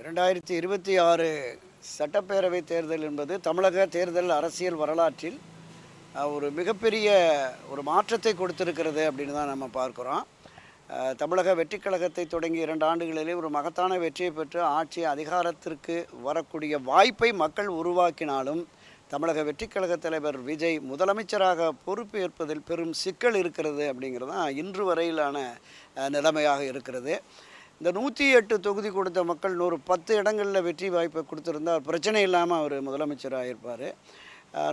2026 சட்டப்பேரவை தேர்தல் என்பது தமிழக தேர்தல் அரசியல் வரலாற்றில் ஒரு மிகப்பெரிய ஒரு மாற்றத்தை கொடுத்திருக்கிறது அப்படின்னு தான் நம்ம பார்க்குறோம். தமிழக வெற்றிக் கழகத்தை தொடங்கி 2 ஆண்டுகளிலே ஒரு மகத்தான வெற்றியை பெற்று ஆட்சி அதிகாரத்திற்கு வரக்கூடிய வாய்ப்பை மக்கள் உருவாக்கினாலும் தமிழக வெற்றிக் கழக தலைவர் விஜய் முதலமைச்சராக பொறுப்பேற்பதில் பெரும் சிக்கல் இருக்கிறது அப்படிங்கிறது தான் இன்று வரையிலான நிலைமையாக இருக்கிறது. இந்த 108 தொகுதி கொடுத்த மக்கள் 10 இடங்களில் வெற்றி வாய்ப்பை கொடுத்துருந்தால் பிரச்சனை இல்லாமல் அவர் முதலமைச்சராக இருப்பார்.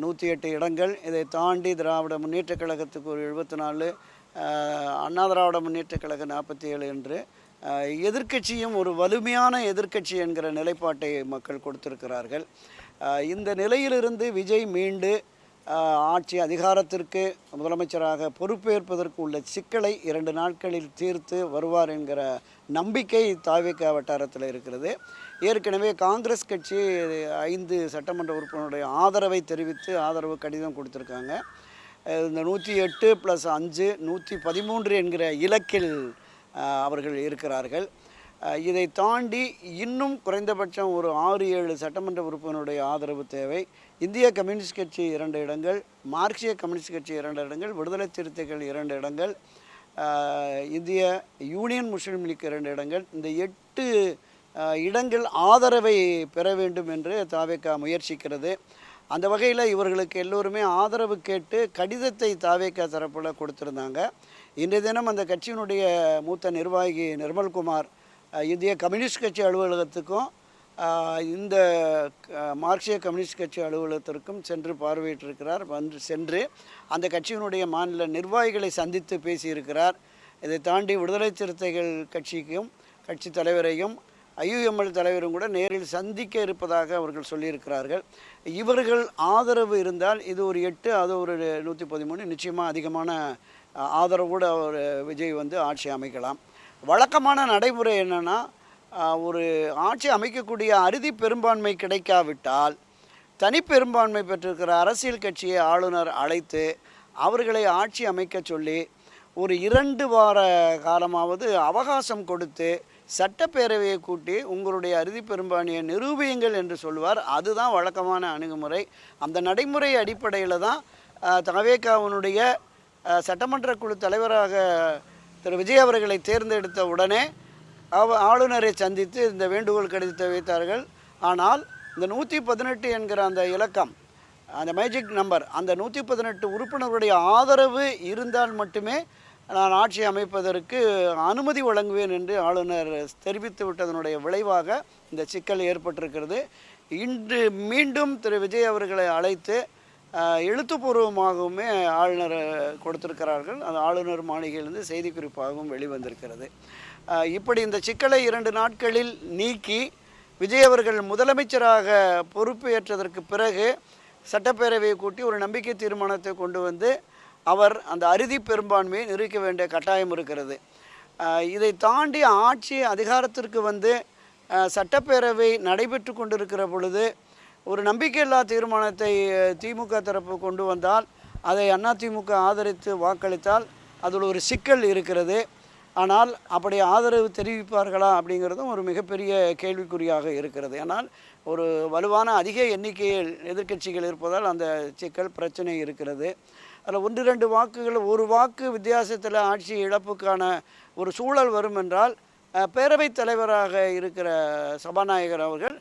108 இடங்கள். இதை தாண்டி திராவிட முன்னேற்றக் கழகத்துக்கு ஒரு 74, அண்ணா திராவிட முன்னேற்றக் கழகம் 47 என்று எதிர்க்கட்சியும் ஒரு வலிமையான எதிர்க்கட்சி என்கிற நிலைப்பாட்டை மக்கள் கொடுத்திருக்கிறார்கள். இந்த நிலையிலிருந்து விஜய் மீண்டு ஆட்சி அதிகாரத்திற்கு முதலமைச்சராக பொறுப்பேற்பதற்கு உள்ள சிக்கலை 2 நாட்களில் தீர்த்து வருவார் என்கிற நம்பிக்கை தாவேகா வட்டாரத்தில் இருக்கிறது. ஏற்கனவே காங்கிரஸ் கட்சி 5 சட்டமன்ற உறுப்பினருடைய ஆதரவை தெரிவித்து ஆதரவு கடிதம் கொடுத்துருக்காங்க. இந்த 108 + 5 113 என்கிற இலக்கில் அவர்கள் இருக்கிறார்கள். இதை தாண்டி இன்னும் குறைந்தபட்சம் ஒரு 6-7 சட்டமன்ற உறுப்பினருடைய ஆதரவு தேவை. இந்திய கம்யூனிஸ்ட் கட்சி 2 இடங்கள், மார்க்சிய கம்யூனிஸ்ட் கட்சி 2 இடங்கள், விடுதலை சிறுத்தைகள் 2 இடங்கள், இந்திய யூனியன் முஸ்லீம் லீக் 2 இடங்கள். இந்த 8 இடங்கள் ஆதரவை பெற வேண்டும் என்று தாவேகா முயற்சிக்கிறது. அந்த வகையில் இவர்களுக்கு எல்லோருமே ஆதரவு கேட்டு கடிதத்தை தாவேகா தரப்பில் கொடுத்துருந்தாங்க. இன்றைய தினம் அந்த கட்சியினுடைய மூத்த நிர்வாகி நிர்மல்குமார் இந்திய கம்யூனிஸ்ட் கட்சி அலுவலகத்துக்கும் இந்த மார்க்சிய கம்யூனிஸ்ட் கட்சி அலுவலகத்திற்கும் சென்று பார்வையிட்டிருக்கிறார். சென்று அந்த கட்சியினுடைய மாநில நிர்வாகிகளை சந்தித்து பேசியிருக்கிறார். இதை தாண்டி விடுதலை சிறுத்தைகள் கட்சிக்கும் கட்சி தலைவரையும் IUML தலைவரும் கூட நேரில் சந்திக்க இருப்பதாக அவர்கள் சொல்லியிருக்கிறார்கள். இவர்கள் ஆதரவு இருந்தால் இது ஒரு 8, அது ஒரு 113, நிச்சயமாக அதிகமான ஆதரவோடு அவர் விஜய் ஆட்சி அமைக்கலாம். வழக்கமான நடைமுறை என்னென்னா, ஒரு ஆட்சி அமைக்கக்கூடிய அறுதி பெரும்பான்மை கிடைக்காவிட்டால் தனிப்பெரும்பான்மை பெற்றிருக்கிற அரசியல் கட்சியை ஆளுநர் அழைத்து அவர்களை ஆட்சி அமைக்க சொல்லி ஒரு 2 வார காலமாவது அவகாசம் கொடுத்து சட்டப்பேரவையை கூட்டி உங்களுடைய அறுதி பெரும்பான்மையை நிரூபியுங்கள் என்று சொல்வார். அதுதான் வழக்கமான அணுகுமுறை. அந்த நடைமுறை அடிப்படையில் தான் தாவேகாவினுடைய சட்டமன்ற குழு தலைவராக திரு விஜய் அவர்களை தேர்ந்தெடுத்த உடனே ஆளுநரை சந்தித்து இந்த வேண்டுகோள் கடிதத்தை வைத்தார்கள். ஆனால் இந்த 118 என்கிற அந்த இலக்கம், அந்த மேஜிக் நம்பர், அந்த 118 உறுப்பினர்களுடைய ஆதரவு இருந்தால் மட்டுமே நான் ஆட்சி அமைப்பதற்கு அனுமதி வழங்குவேன் என்று ஆளுநர் தெரிவித்து விட்டதனுடைய விளைவாக இந்த சிக்கல் ஏற்பட்டிருக்கிறது. இன்று மீண்டும் திரு விஜய் அவர்களை அழைத்து எழுத்துப்பூர்வமாகவுமே ஆளுநர் கொடுத்திருக்கிறார்கள். அது ஆளுநர் மாளிகையிலிருந்து செய்திக்குறிப்பாகவும் வெளிவந்திருக்கிறது. இப்படி இந்த சிக்கலை 2 நாட்களில் நீக்கி விஜய் அவர்கள் முதலமைச்சராக பொறுப்பேற்றதற்கு பிறகு சட்டப்பேரவையை கூட்டி ஒரு நம்பிக்கை தீர்மானத்தை கொண்டு வந்து அவர் அந்த அறுதி பெரும்பான்மையை நிரூபிக்க வேண்டிய கட்டாயம் இருக்கிறது. இதை தாண்டி ஆட்சி அதிகாரத்திற்கு சட்டப்பேரவை நடைபெற்று கொண்டிருக்கிற பொழுது ஒரு நம்பிக்கையில்லா தீர்மானத்தை திமுக தரப்பு கொண்டு வந்தால் அதை அதிமுக ஆதரித்து வாக்களித்தால் அதில் ஒரு சிக்கல் இருக்கிறது. ஆனால் அப்படி ஆதரவு தெரிவிப்பார்களா அப்படிங்கிறதும் ஒரு மிகப்பெரிய கேள்விக்குறியாக இருக்கிறது. ஆனால் ஒரு வலுவான அதிக எண்ணிக்கையில் எதிர்க்கட்சிகள் இருப்பதால் அந்த சிக்கல் பிரச்சனை இருக்கிறது. அதில் 1-2 வாக்குகள், ஒரு வாக்கு வித்தியாசத்தில் ஆட்சி இழப்புக்கான ஒரு சூழல் வரும் என்றால் பேரவைத் தலைவராக இருக்கிற சபாநாயகர் அவர்கள்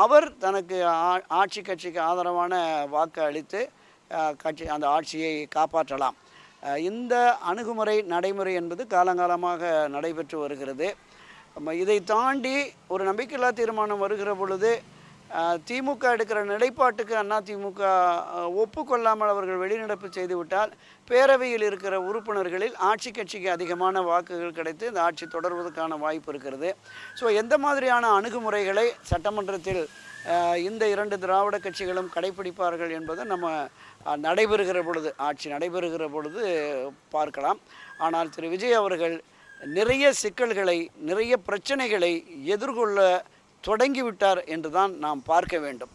அவர் தனக்கு ஆட்சி கட்சிக்கு ஆதரவான வாக்கு அளித்து அந்த ஆட்சியை காப்பாற்றலாம். இந்த அணுகுமுறை நடைமுறை என்பது காலங்காலமாக நடைபெற்று வருகிறது. இதை தாண்டி ஒரு நம்பிக்கையில்லா தீர்மானம் வருகிற பொழுது திமுக எடுக்கிற நிலைப்பாட்டுக்கு அதிமுக ஒப்புக்கொள்ளாமல் அவர்கள் வெளிநடப்பு செய்துவிட்டால் பேரவையில் இருக்கிற உறுப்பினர்களில் ஆட்சி கட்சிக்கு அதிகமான வாக்குகள் கிடைத்து இந்த ஆட்சி தொடர்வதற்கான வாய்ப்பு இருக்கிறது. ஸோ எந்த மாதிரியான அணுகுமுறைகளை சட்டமன்றத்தில் இந்த 2 திராவிட கட்சிகளும் கடைபிடிப்பார்கள் என்பதை நம்ம ஆட்சி நடைபெறுகிற பொழுது பார்க்கலாம். ஆனால் திரு விஜய் அவர்கள் நிறைய சிக்கல்களை, நிறைய பிரச்சனைகளை எதிர்கொள்ள தொடங்கிவிட்டார் என்று தான் நாம் பார்க்க வேண்டும்.